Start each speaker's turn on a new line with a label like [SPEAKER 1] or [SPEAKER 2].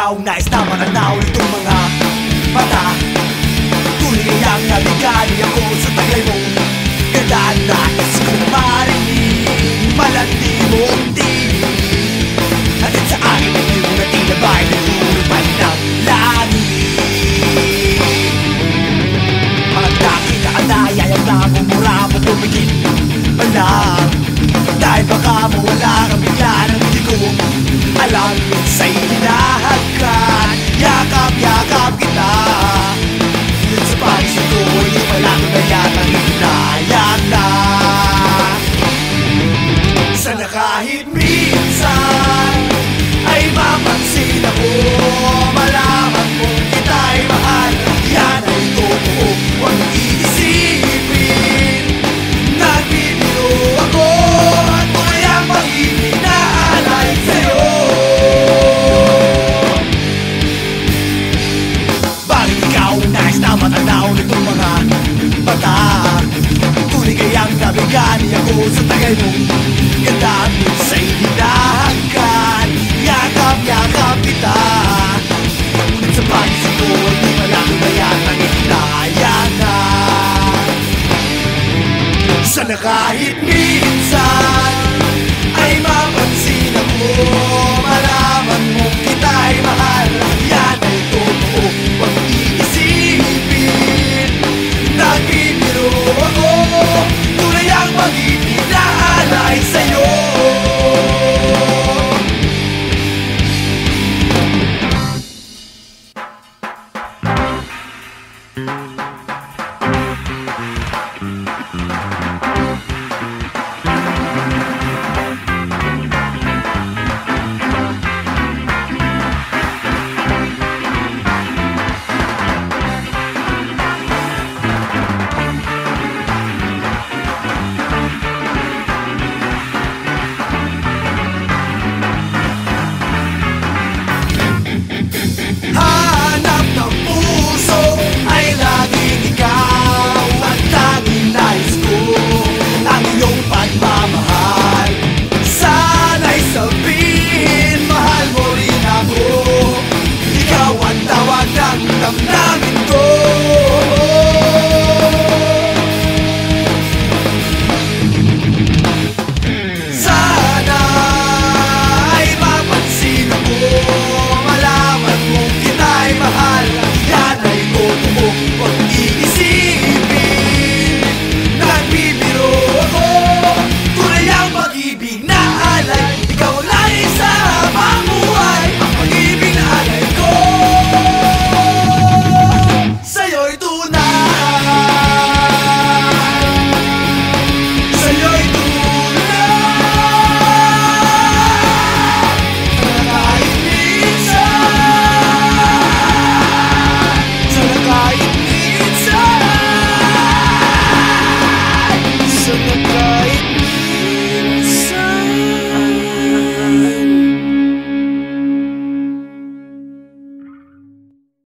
[SPEAKER 1] ikaw nais na mananaw itong mga mata. Tuloy kayang nabigali ako sa taglay mo. Gandaan nais kong marinig, malandi mong tinig. Hatid sa akin ang iyong natinabay na lulupan ng langit. Magda kita anaya, yung namumura mo tumigil malang. Dahil baka mawala ka bigla ng hindi ko alam sa'y hinahagan. Yakap-yakap kita, ngunit sa pagising ko hindi pala ko na yatang hinayang na. Sana kahit minsan ay mapansin ako, malaman mo kita'y mahal. Yan ay totoo, huwag iisipin nagbibiro ako at tuloy ang pag-ibig na alay sa'yo. Bakit ikaw nais na matanaw nitong mga mata? Tunay kayang nabigani ako sa tagay mo. Ganda mo sa'y hinahagan, yakap-yakap kita. Ngunit sa pagising ko hindi pala ko na yatang hinayangan. Sana kahit minsan